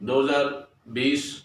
2020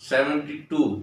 72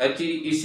HEC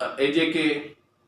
AJK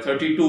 32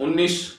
19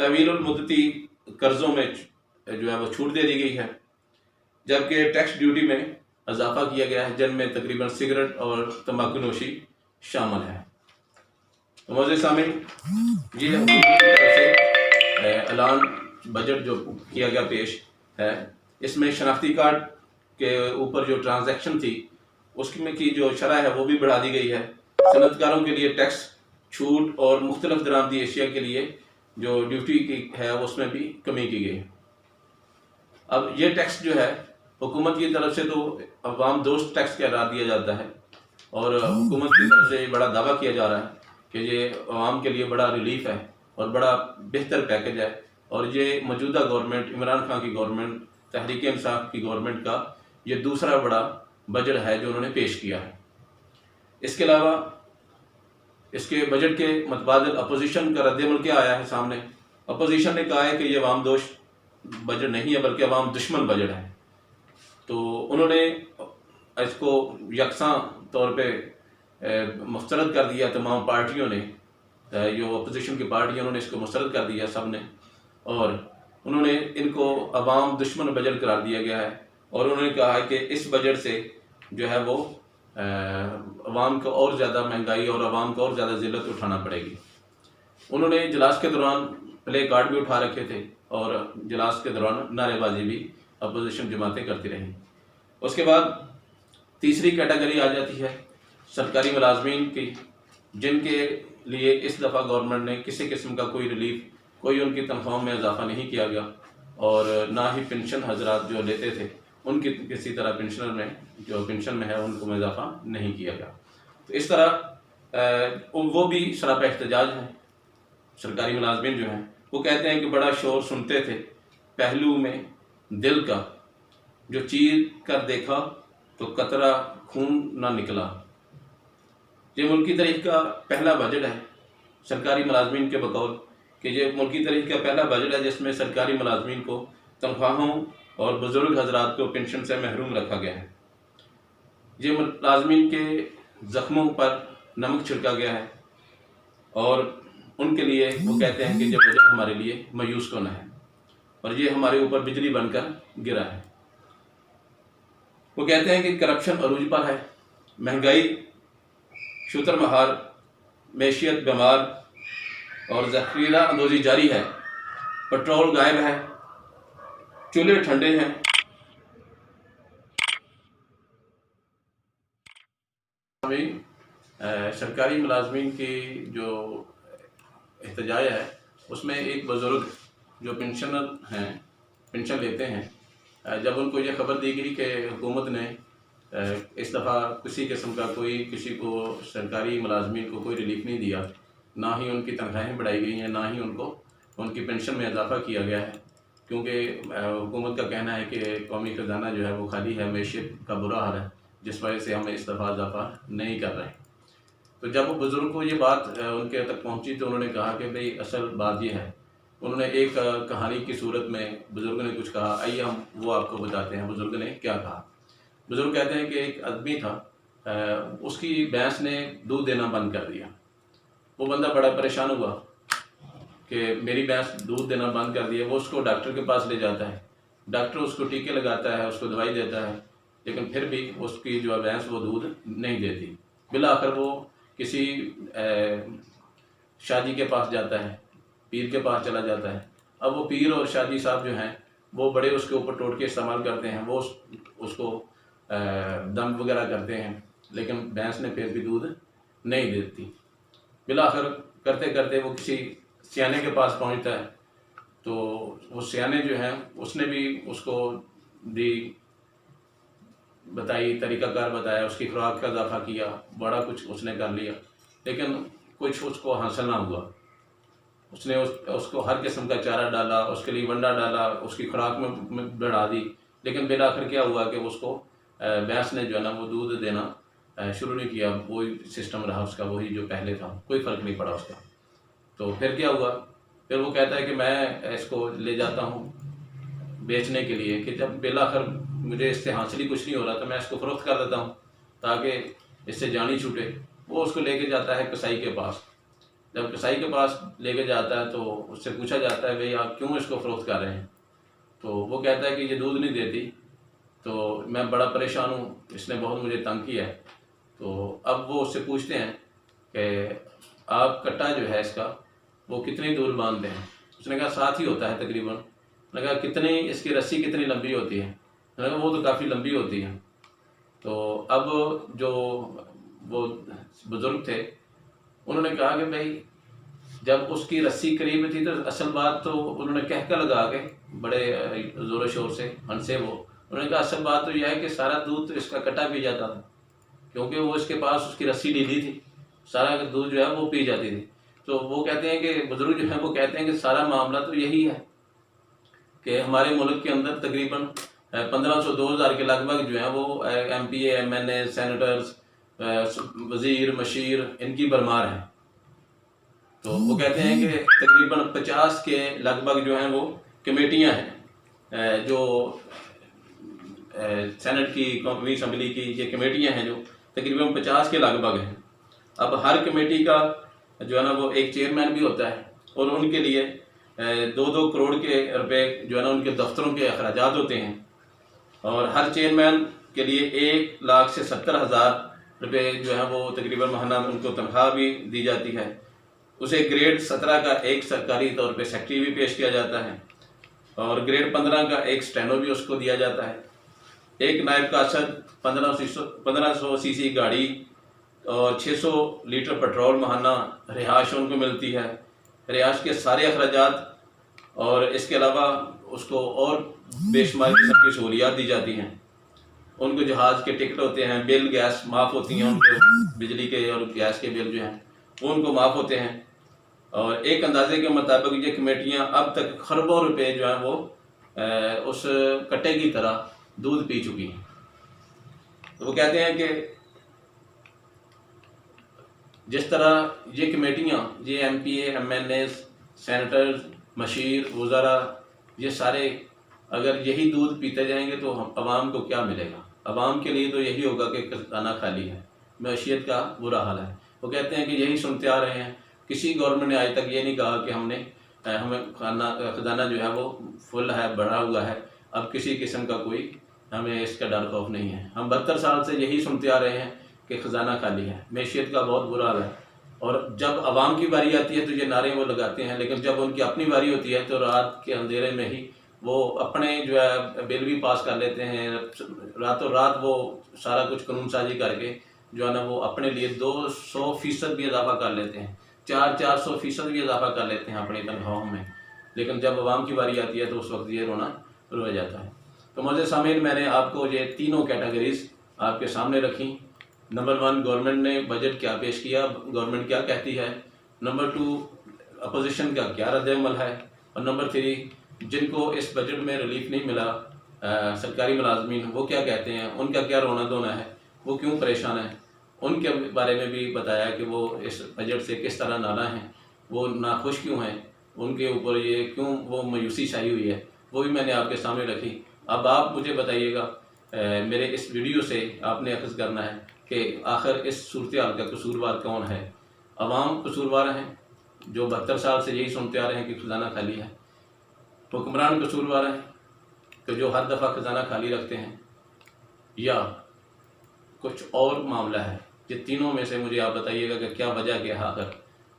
طویل المدتی قرضوں میں جو ہے وہ چھوٹ دے دی گئی ہے، جبکہ ٹیکس ڈیوٹی میں اضافہ کیا گیا ہے، جن میں تقریباً سگریٹ اور تمباکو نوشی شامل ہے۔ معزز سامعین، یہ حکومت کی طرف سے اعلان بجٹ جو کیا گیا پیش ہے، اس میں شناختی کارڈ کے اوپر جو ٹرانزیکشن تھی اس میں کی جو شرح ہے وہ بھی بڑھا دی گئی ہے، صنعت کاروں کے لیے ٹیکس چھوٹ اور مختلف درآمدی اشیاء کے لیے جو ڈیوٹی کی ہے اس میں بھی کمی کی گئی ہے۔ اب یہ ٹیکس جو ہے حکومت کی طرف سے تو عوام دوست ٹیکس قرار دیا جاتا ہے، اور حکومت کی طرف سے بڑا دعویٰ کیا جا رہا ہے کہ یہ عوام کے لیے بڑا ریلیف ہے اور بڑا بہتر پیکج ہے، اور یہ موجودہ گورنمنٹ، عمران خان کی گورنمنٹ، تحریک انصاف کی گورنمنٹ کا یہ دوسرا بڑا بجٹ ہے جو انہوں نے پیش کیا ہے۔ اس کے علاوہ اس کے بجٹ کے متبادل اپوزیشن کا رد عمل کیا آیا ہے سامنے؟ اپوزیشن نے کہا ہے کہ یہ عوام دوست بجٹ نہیں ہے بلکہ عوام دشمن بجٹ ہے، تو انہوں نے اس کو یکساں طور پہ مسترد کر دیا، تمام پارٹیوں نے، جو اپوزیشن کی پارٹی انہوں نے اس کو مسترد کر دیا سب نے، اور انہوں نے ان کو عوام دشمن بجٹ قرار دیا گیا ہے، اور انہوں نے کہا ہے کہ اس بجٹ سے جو ہے وہ عوام کو اور زیادہ مہنگائی اور عوام کو اور زیادہ ذلت اٹھانا پڑے گی۔ انہوں نے اجلاس کے دوران پلے کارڈ بھی اٹھا رکھے تھے اور اجلاس کے دوران نعرے بازی بھی اپوزیشن جماعتیں کرتی رہیں۔ اس کے بعد تیسری کیٹیگری آ جاتی ہے سرکاری ملازمین کی، جن کے لیے اس دفعہ گورنمنٹ نے کسی قسم کا کوئی ریلیف، کوئی ان کی تنخواہوں میں اضافہ نہیں کیا گیا، اور نہ ہی پنشن حضرات جو لیتے تھے ان کی کسی طرح پنشنر میں جو پنشن میں ہے ان کو اضافہ نہیں کیا گیا۔ تو اس طرح وہ بھی سراپا احتجاج ہیں۔ سرکاری ملازمین جو ہیں وہ کہتے ہیں کہ بڑا شور سنتے تھے پہلو میں دل کا، جو چیر کر دیکھا تو قطرہ خون نہ نکلا۔ یہ ملکی تاریخ کا پہلا بجٹ ہے سرکاری ملازمین کے بقول کہ یہ ملکی تاریخ کا پہلا بجٹ ہے جس میں سرکاری ملازمین کو تنخواہوں اور بزرگ حضرات کو پنشن سے محروم رکھا گیا ہے۔ یہ ملازمین کے زخموں پر نمک چھڑکا گیا ہے، اور ان کے لیے وہ کہتے ہیں کہ یہ بجٹ ہمارے لیے مایوس کن ہے، اور یہ ہمارے اوپر بجلی بن کر گرا ہے۔ وہ کہتے ہیں کہ کرپشن عروج پر ہے، مہنگائی شتر مہار، معیشت بیمار اور ذخیرہ اندوزی جاری ہے، پٹرول غائب ہے، چولہے ٹھنڈے ہیں۔ سرکاری ملازمین کی جو احتجاج ہے اس میں ایک بزرگ جو پنشنر ہیں، پنشن لیتے ہیں، جب ان کو یہ خبر دی گئی کہ حکومت نے اس دفعہ کسی قسم کا کسی کو سرکاری ملازمین کو کوئی ریلیف نہیں دیا، نہ ہی ان کی تنخواہیں بڑھائی گئی ہیں، نہ ہی ان کو ان کی پنشن میں اضافہ کیا گیا ہے، کیونکہ حکومت کا کہنا ہے کہ قومی خزانہ جو ہے وہ خالی ہے، معیشت کا برا حال ہے، جس وجہ سے ہم اس دفعہ اضافہ نہیں کر رہے۔ تو جب وہ بزرگ کو یہ بات ان کے تک پہنچی تو انہوں نے کہا کہ بھئی اصل بات یہ ہے، انہوں نے ایک کہانی کی صورت میں بزرگ نے کچھ کہا، آئیے ہم وہ آپ کو بتاتے ہیں بزرگ نے کیا کہا۔ بزرگ کہتے ہیں کہ ایک آدمی تھا، اس کی بھینس نے دودھ دینا بند کر دیا۔ وہ بندہ بڑا پریشان ہوا کہ میری بھینس دودھ دینا بند کر دیا۔ وہ اس کو ڈاکٹر کے پاس لے جاتا ہے، ڈاکٹر اس کو ٹیکے لگاتا ہے، اس کو دوائی دیتا ہے، لیکن پھر بھی اس کی جو بھینس وہ دودھ نہیں دیتی۔ بالآخر وہ کسی شاجی کے پاس جاتا ہے، پیر کے پاس چلا جاتا ہے۔ اب وہ پیر اور شاجی صاحب جو ہیں وہ بڑے اس کے اوپر ٹوٹکے استعمال کرتے ہیں، وہ اس کو دم وغیرہ کرتے ہیں، لیکن بھینس نے پھر بھی دودھ نہیں دیتی۔ بالآخر کرتے کرتے وہ کسی سیانے کے پاس پہنچتا ہے، تو وہ سیانے جو ہیں اس نے بھی اس کو بتائی، طریقہ کار بتایا، اس کی خوراک کا اضافہ کیا، بڑا کچھ اس نے کر لیا، لیکن کچھ اس کو حاصل نہ ہوا۔ اس نے اس کو ہر قسم کا چارہ ڈالا، اس کے لیے ونڈا ڈالا، اس کی خوراک میں بڑھا دی، لیکن بالآخر کیا ہوا کہ اس کو بھینس نے جو ہے نا وہ دودھ دینا شروع نہیں کیا، وہی سسٹم رہا اس کا، وہی جو پہلے تھا، کوئی فرق نہیں پڑا اس کا۔ تو پھر کیا ہوا، پھر وہ کہتا ہے کہ میں اس کو لے جاتا ہوں بیچنے کے لیے، کہ جب بالآخر مجھے اس سے حاصل ہی کچھ نہیں ہو رہا تو میں اس کو فروخت کر دیتا ہوں تاکہ اس سے جان ہی چھوٹے۔ وہ اس کو لے کے جاتا ہے کسائی کے پاس، جب کسائی کے پاس لے کے جاتا ہے تو اس سے پوچھا جاتا ہے بھئی آپ کیوں اس کو فروخت کر رہے ہیں، تو وہ کہتا ہے کہ یہ دودھ نہیں دیتی، تو میں بڑا پریشان ہوں، اس نے بہت مجھے تنگ کیا ہے۔ تو اب وہ اس سے پوچھتے ہیں کہ آپ کٹا جو ہے اس کا وہ کتنی دور باندھتے ہیں؟ اس نے کہا 7 ہی ہوتا ہے تقریباً۔ اس نے کہا کتنی اس کی رسی کتنی لمبی ہوتی ہے؟ اس نے کہا وہ تو کافی لمبی ہوتی ہے۔ تو اب جو وہ بزرگ تھے انہوں نے کہا کہ بھائی جب اس کی رسی قریب تھی تو اصل بات تو انہوں نے کہہ لگا کے بڑے زور و شور سے ہنسے وہ، انہوں نے کہا اصل بات تو یہ ہے کہ سارا دودھ تو اس کا کٹا پی جاتا تھا، کیونکہ وہ اس کے پاس اس کی رسی ڈھیلی تھی، سارا دودھ جو ہے وہ پی جاتی تھی۔ تو وہ کہتے ہیں کہ بزرگ جو ہیں وہ کہتے ہیں کہ سارا معاملہ تو یہی ہے کہ ہمارے ملک کے اندر تقریباً 1500 2000 کے لگ بھگ جو ہیں وہ M P A M N A senators وزیر مشیر ان کی بھرمار ہے۔ تو وہ کہتے ہیں کہ تقریباً 50 کے لگ بھگ جو ہیں وہ کمیٹیاں ہیں، جو سینٹ کی قومی اسمبلی کی یہ کمیٹیاں ہیں جو تقریباً 50 کے لگ بھگ ہیں۔ اب ہر کمیٹی کا جو ہے نا وہ ایک چیئرمین بھی ہوتا ہے، اور ان کے لیے 2-2 کروڑ کے روپے جو ہے نا ان کے دفتروں کے اخراجات ہوتے ہیں، اور ہر چیئرمین کے لیے 1,70,000 روپے جو ہے وہ تقریباً ماہانہ ان کو تنخواہ بھی دی جاتی ہے۔ اسے گریڈ 17 کا ایک سرکاری طور پہ سیکٹری بھی پیش کیا جاتا ہے، اور گریڈ 15 کا ایک سٹینو بھی اس کو دیا جاتا ہے۔ ایک نائب قاصد 1500 سی سی گاڑی اور 600 لیٹر پیٹرول ماہانہ رہائش ان کو ملتی ہے، رہائش کے سارے اخراجات، اور اس کے علاوہ اس کو اور بے شمار قسم کی سہولیات دی جاتی ہیں۔ ان کو جہاز کے ٹکٹ ہوتے ہیں، بل گیس معاف ہوتی ہیں، ان کو بجلی کے اور گیس کے بل جو ہیں وہ ان کو معاف ہوتے ہیں، اور ایک اندازے کے مطابق یہ کمیٹیاں اب تک خربوں روپے جو ہیں وہ اس کٹے کی طرح دودھ پی چکی ہیں۔ تو وہ کہتے ہیں کہ جس طرح یہ کمیٹیاں، یہ M P A M N A senator مشیر وزراء یہ سارے اگر یہی دودھ پیتے جائیں گے تو عوام کو کیا ملے گا؟ عوام کے لیے تو یہی ہوگا کہ خزانہ خالی ہے، معیشت کا برا حال ہے۔ وہ کہتے ہیں کہ یہی سنتے آ رہے ہیں، کسی گورنمنٹ نے آج تک یہ نہیں کہا کہ ہمیں خزانہ جو ہے وہ فل ہے، بڑھا ہوا ہے، اب کسی قسم کا کوئی ہمیں اس کا ڈر خوف نہیں ہے۔ ہم 72 سال سے یہی سنتے آ رہے ہیں کہ خزانہ خالی ہے، معیشت کا بہت برا حال ہے، اور جب عوام کی باری آتی ہے تو یہ نعرے وہ لگاتے ہیں، لیکن جب ان کی اپنی باری ہوتی ہے تو رات کے اندھیرے میں ہی وہ اپنے جو ہے بل بھی پاس کر لیتے ہیں، راتوں رات وہ سارا کچھ قانون سازی کر کے جو ہے نا وہ اپنے لیے 200% بھی اضافہ کر لیتے ہیں، 400% بھی اضافہ کر لیتے ہیں اپنی تنخواہوں میں، لیکن جب عوام کی باری آتی ہے تو اس وقت یہ رونا رو جاتا ہے۔ تو معزز سامعین، میں نے آپ کو یہ تینوں کیٹیگریز آپ کے سامنے رکھیں۔ نمبر 1، گورنمنٹ نے بجٹ کیا پیش کیا، گورنمنٹ کیا کہتی ہے۔ نمبر 2، اپوزیشن کا کیا رد عمل ہے، اور نمبر 3، جن کو اس بجٹ میں ریلیف نہیں ملا سرکاری ملازمین، وہ کیا کہتے ہیں، ان کا کیا رونا دھونا ہے، وہ کیوں پریشان ہیں، ان کے بارے میں بھی بتایا کہ وہ اس بجٹ سے کس طرح ناراض ہیں، وہ ناخوش کیوں ہیں، ان کے اوپر یہ کیوں وہ مایوسی چھائی ہوئی ہے، وہ بھی میں نے آپ کے سامنے رکھی۔ اب آپ مجھے بتائیے گا، میرے اس ویڈیو سے آپ نے اخذ کرنا ہے کہ آخر اس صورتحال کا قصوروار کون ہے۔ عوام قصوروار ہیں جو 72 سال سے یہی سنتے آ رہے ہیں کہ خزانہ خالی ہے، حکمران قصوروار ہیں کہ جو ہر دفعہ خزانہ خالی رکھتے ہیں، یا کچھ اور معاملہ ہے؟ یہ تینوں میں سے مجھے آپ بتائیے گا کہ کیا وجہ کیا ہے، آخر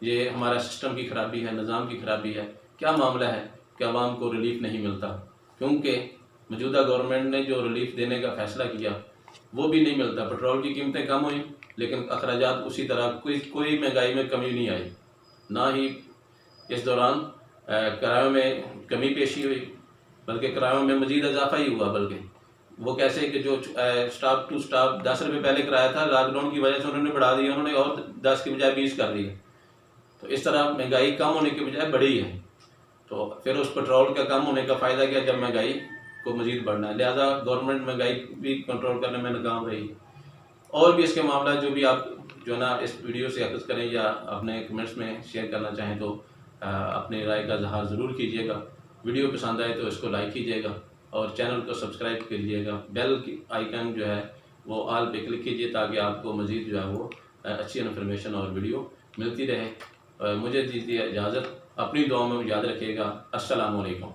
یہ ہمارا سسٹم کی خرابی ہے، نظام کی خرابی ہے، کیا معاملہ ہے کہ عوام کو ریلیف نہیں ملتا؟ کیونکہ موجودہ گورنمنٹ نے جو ریلیف دینے کا فیصلہ کیا وہ بھی نہیں ملتا۔ پیٹرول کی قیمتیں کم ہوئیں لیکن اخراجات اسی طرح، کوئی مہنگائی میں کمی نہیں آئی، نہ ہی اس دوران کرایوں میں کمی پیشی ہوئی، بلکہ کرایوں میں مزید اضافہ ہی ہوا۔ بلکہ وہ کیسے کہ جو سٹاپ ٹو سٹاپ 10 روپے پہلے کرایہ تھا، لاک ڈاؤن کی وجہ سے انہوں نے بڑھا دیا، انہوں نے اور 10 کی بجائے 20 کر دیا۔ تو اس طرح مہنگائی کم ہونے کی بجائے بڑھی ہے، تو پھر اس پیٹرول کا کم ہونے کا فائدہ کیا جب مہنگائی کو مزید بڑھنا ہے؟ لہذا گورنمنٹ مہنگائی بھی کنٹرول کرنے میں ناکام رہی۔ اور بھی اس کے معاملات جو بھی آپ جو ہے نا اس ویڈیو سے اخذ کریں یا اپنے کمنٹس میں شیئر کرنا چاہیں تو اپنی رائے کا اظہار ضرور کیجیے گا۔ ویڈیو پسند آئے تو اس کو لائک کیجیے گا، اور چینل کو سبسکرائب کیجیے گا، بیل کی آئیکن جو ہے وہ آل پہ کلک کیجیے تاکہ آپ کو مزید جو ہے وہ اچھی انفارمیشن اور ویڈیو ملتی رہے۔ مجھے دیجیے اجازت، اپنی دعاؤں میں یاد رکھیے گا۔ السلام علیکم۔